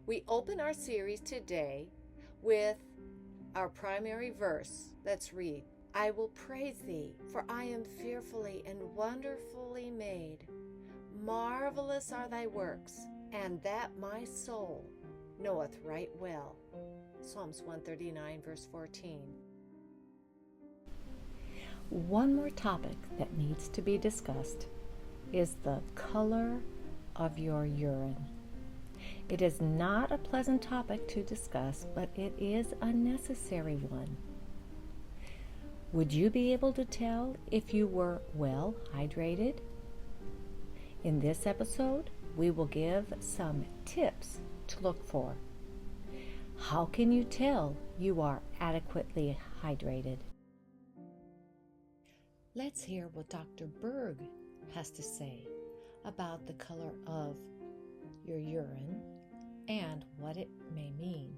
We open our series today with our primary verse. Let's read. I will praise thee, for I am fearfully and wonderfully made. Marvelous are thy works, and that my soul knoweth right well. Psalms 139, verse 14. One more topic that needs to be discussed is the color of your urine. It is not a pleasant topic to discuss, but it is a necessary one. Would you be able to tell if you were well hydrated? In this episode, we will give some tips to look for. How can you tell you are adequately hydrated? Let's hear what Dr. Berg has to say about the color of your urine and what it may mean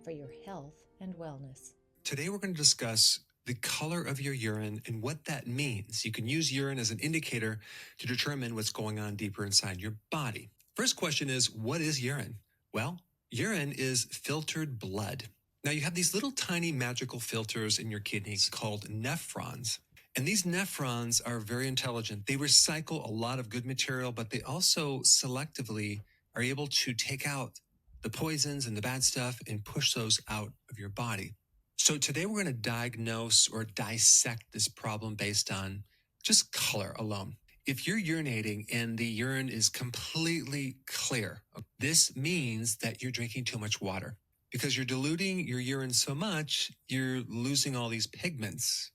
for your health and wellness. Today we're going to discuss the color of your urine and what that means. You can use urine as an indicator to determine what's going on deeper inside your body. First question is, what is urine? Well, urine is filtered blood. Now you have these little tiny magical filters in your kidneys called nephrons. And these nephrons are very intelligent. They recycle a lot of good material, but they also selectively are able to take out the poisons and the bad stuff and push those out of your body. So today we're going to diagnose or dissect this problem based on just color alone. If you're urinating and the urine is completely clear, this means that you're drinking too much water. Because you're diluting your urine so much, you're losing all these pigments.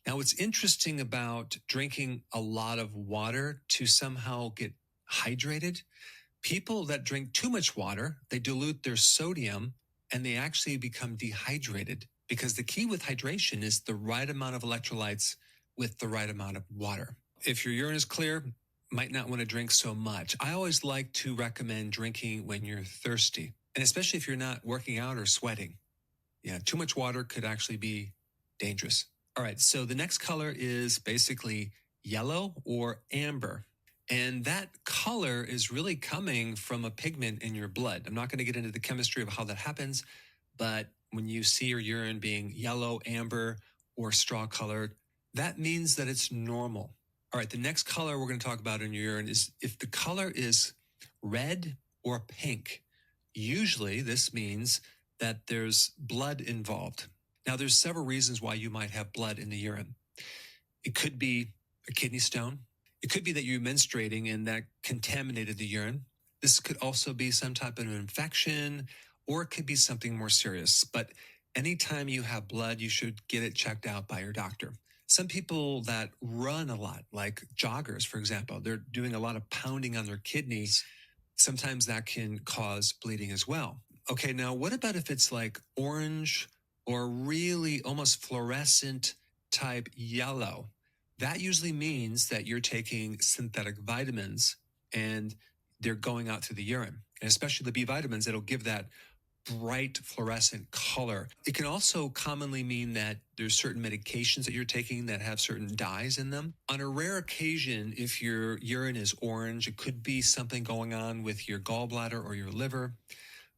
Now, what's interesting about drinking a lot of water to somehow get hydrated, people that drink too much water, they dilute their sodium and they actually become dehydrated, because the key with hydration is the right amount of electrolytes with the right amount of water. If your urine is clear, might not want to drink so much. I always like to recommend drinking when you're thirsty, and especially if you're not working out or sweating. Yeah, too much water could actually be dangerous. All right, so the next color is basically yellow or amber. And that color is really coming from a pigment in your blood. I'm not going to get into the chemistry of how that happens, but when you see your urine being yellow, amber, or straw colored, that means that it's normal. All right, the next color we're going to talk about in your urine is if the color is red or pink. Usually this means that there's blood involved. Now, there's several reasons why you might have blood in the urine. It could be a kidney stone. It could be that you're menstruating and that contaminated the urine. This could also be some type of infection, or it could be something more serious. But anytime you have blood, you should get it checked out by your doctor. Some people that run a lot, like joggers, for example, they're doing a lot of pounding on their kidneys. Sometimes that can cause bleeding as well. Okay, now what about if it's like orange or really almost fluorescent type yellow? That usually means that you're taking synthetic vitamins and they're going out through the urine. And especially the B vitamins, that'll give that bright fluorescent color. It can also commonly mean that there's certain medications that you're taking that have certain dyes in them. On a rare occasion, if your urine is orange, it could be something going on with your gallbladder or your liver,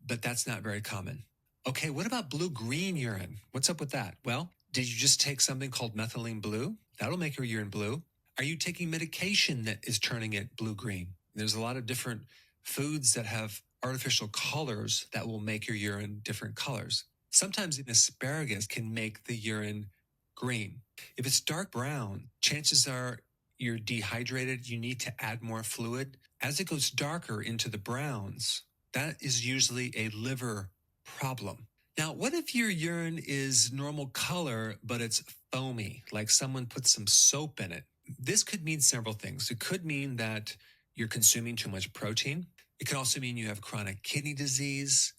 but that's not very common. Okay, what about blue-green urine? What's up with that? Well, did you just take something called methylene blue? That'll make your urine blue. Are you taking medication that is turning it blue-green? There's a lot of different foods that have artificial colors that will make your urine different colors. Sometimes an asparagus can make the urine green. If it's dark brown, chances are you're dehydrated. You need to add more fluid. As it goes darker into the browns, that is usually a liver problem. Now, what if your urine is normal color, but it's foamy, like someone put some soap in it? This could mean several things. It could mean that you're consuming too much protein. It could also mean you have chronic kidney disease,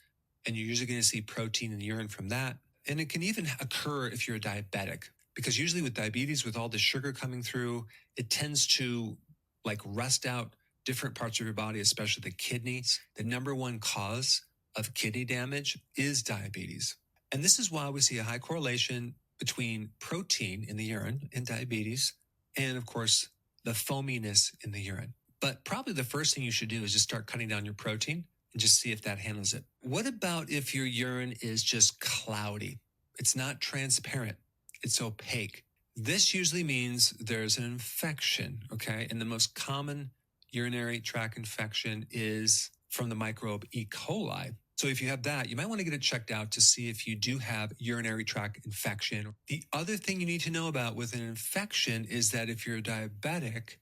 and you're usually going to see protein in the urine from that. And it can even occur if you're a diabetic, because usually with diabetes, with all the sugar coming through, it tends to like rust out different parts of your body, especially the kidneys. The number one cause of kidney damage is diabetes. And this is why we see a high correlation between protein in the urine and diabetes, and of course, the foaminess in the urine. But probably the first thing you should do is just start cutting down your protein. and just see if that handles it. What about if your urine is just cloudy? It's not transparent, it's opaque. This usually means there's an infection, okay? And the most common urinary tract infection is from the microbe E. coli. So if you have that, you might want to get it checked out to see if you do have urinary tract infection. The other thing you need to know about with an infection is that if you're diabetic,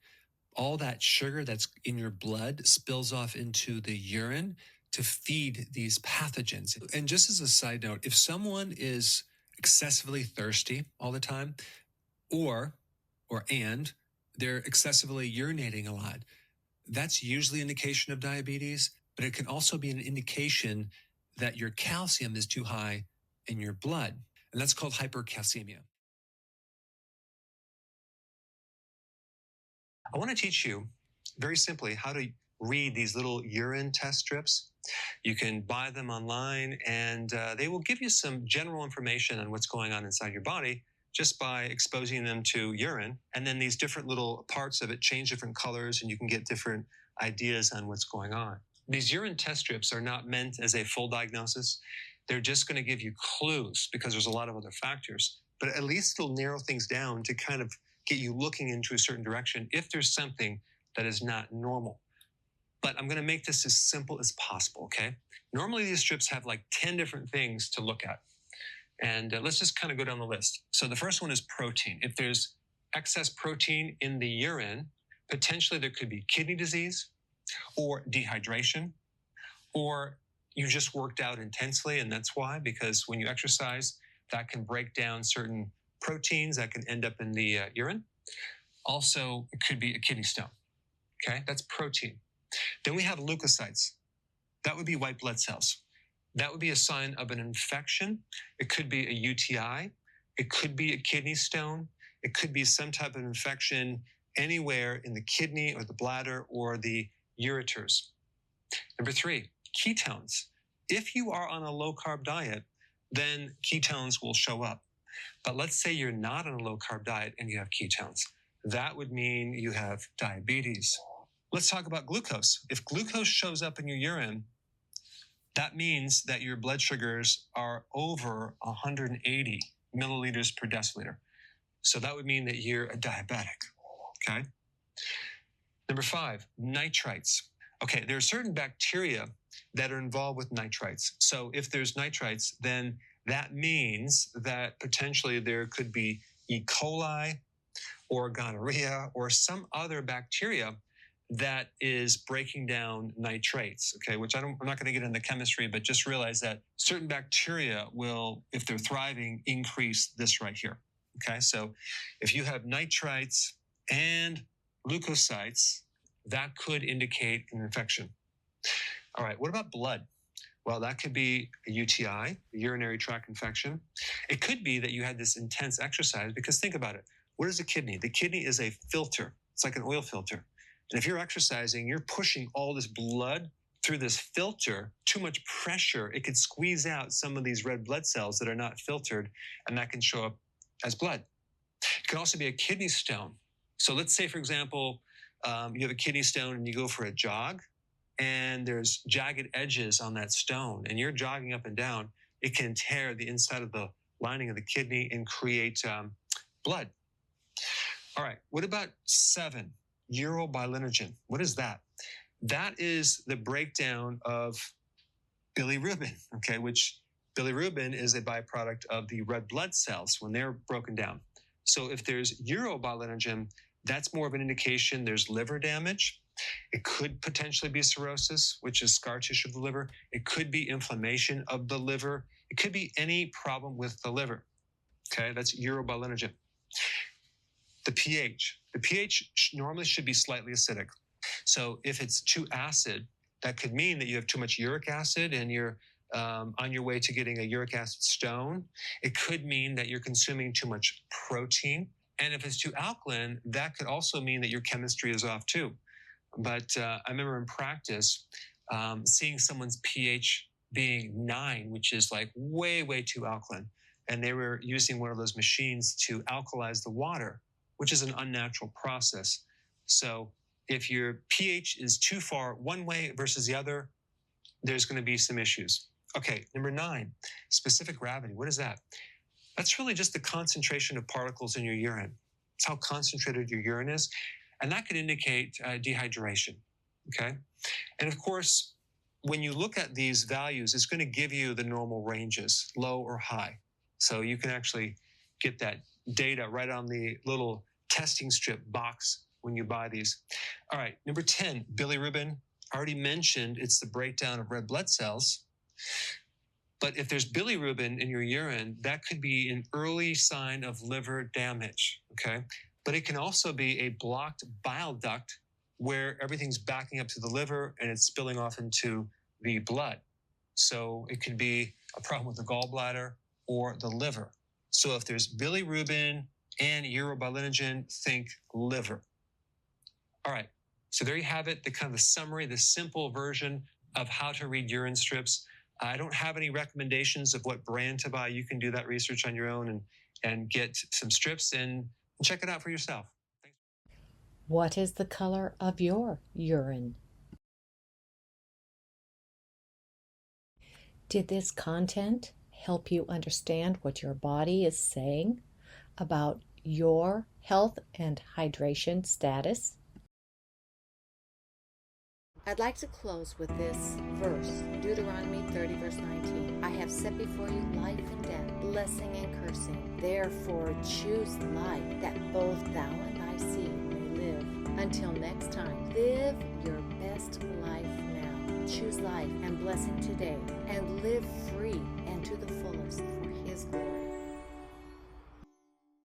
all that sugar that's in your blood spills off into the urine to feed these pathogens. And just as a side note, if someone is excessively thirsty all the time, or they're excessively urinating a lot, that's usually an indication of diabetes, but it can also be an indication that your calcium is too high in your blood, and that's called hypercalcemia. I want to teach you very simply how to read these little urine test strips. You can buy them online, and they will give you some general information on what's going on inside your body just by exposing them to urine. And then these different little parts of it change different colors, and you can get different ideas on what's going on. These urine test strips are not meant as a full diagnosis. They're just going to give you clues because there's a lot of other factors, but at least it'll narrow things down to kind of get you looking into a certain direction if there's something that is not normal. But I'm going to make this as simple as possible, okay? Normally these strips have like 10 different things to look at. And let's just kind of go down the list. So the first one is protein. If there's excess protein in the urine, potentially there could be kidney disease or dehydration, or you just worked out intensely, and that's why, because when you exercise, that can break down certain proteins that can end up in the urine. Also, it could be a kidney stone. Okay, that's protein. Then we have leukocytes. That would be white blood cells. That would be a sign of an infection. It could be a UTI. It could be a kidney stone. It could be some type of infection anywhere in the kidney or the bladder or the ureters. Number 3, ketones. If you are on a low-carb diet, then ketones will show up. But let's say you're not on a low-carb diet and you have ketones. That would mean you have diabetes. Let's talk about glucose. If glucose shows up in your urine, that means that your blood sugars are over 180 milliliters per deciliter. So that would mean that you're a diabetic, okay? Number 5, nitrites. Okay, there are certain bacteria that are involved with nitrites. So if there's nitrites, then that means that potentially there could be E. coli or gonorrhea or some other bacteria that is breaking down nitrates, okay, which I'm not going to get into chemistry, but just realize that certain bacteria will, if they're thriving, increase this right here, okay? So if you have nitrites and leukocytes, that could indicate an infection. All right, what about blood? Well, that could be a UTI, a urinary tract infection. It could be that you had this intense exercise, because think about it. What is a kidney? The kidney is a filter. It's like an oil filter. And if you're exercising, you're pushing all this blood through this filter, too much pressure, it could squeeze out some of these red blood cells that are not filtered, and that can show up as blood. It can also be a kidney stone. So let's say, for example, you have a kidney stone and you go for a jog, and there's jagged edges on that stone, and you're jogging up and down, it can tear the inside of the lining of the kidney and create blood. All right, what about 7? Urobilinogen. What is that? That is the breakdown of bilirubin, okay, which bilirubin is a byproduct of the red blood cells when they're broken down. So if there's urobilinogen, that's more of an indication there's liver damage. It could potentially be cirrhosis, which is scar tissue of the liver. It could be inflammation of the liver. It could be any problem with the liver. Okay, that's urobilinogen. The pH. The pH normally should be slightly acidic. So if it's too acid, that could mean that you have too much uric acid and you're on your way to getting a uric acid stone. It could mean that you're consuming too much protein. And if it's too alkaline, that could also mean that your chemistry is off too. But I remember in practice, seeing someone's pH being 9, which is like way, way too alkaline. And they were using one of those machines to alkalize the water, which is an unnatural process. So if your pH is too far one way versus the other, there's going to be some issues. Okay, number 9, specific gravity. What is that? That's really just the concentration of particles in your urine. It's how concentrated your urine is. And that could indicate dehydration. Okay. And of course, when you look at these values, it's going to give you the normal ranges, low or high. So you can actually get that data right on the little testing strip box when you buy these. All right, number 10, bilirubin. I already mentioned it's the breakdown of red blood cells. But if there's bilirubin in your urine, that could be an early sign of liver damage, okay? But it can also be a blocked bile duct where everything's backing up to the liver and it's spilling off into the blood. So it could be a problem with the gallbladder or the liver. So if there's bilirubin and urobilinogen, think liver. All right, so there you have it, the kind of the summary, the simple version of how to read urine strips. I don't have any recommendations of what brand to buy. You can do that research on your own and get some strips and check it out for yourself. Thanks. What is the color of your urine? Did this content help you understand what your body is saying about your health and hydration status? I'd like to close with this verse, Deuteronomy 30, verse 19. I have set before you life and death, blessing and cursing. Therefore choose life, that both thou and thy seed may live. Until next time, live your best life now. Choose life and blessing today, and live free and to the fullest.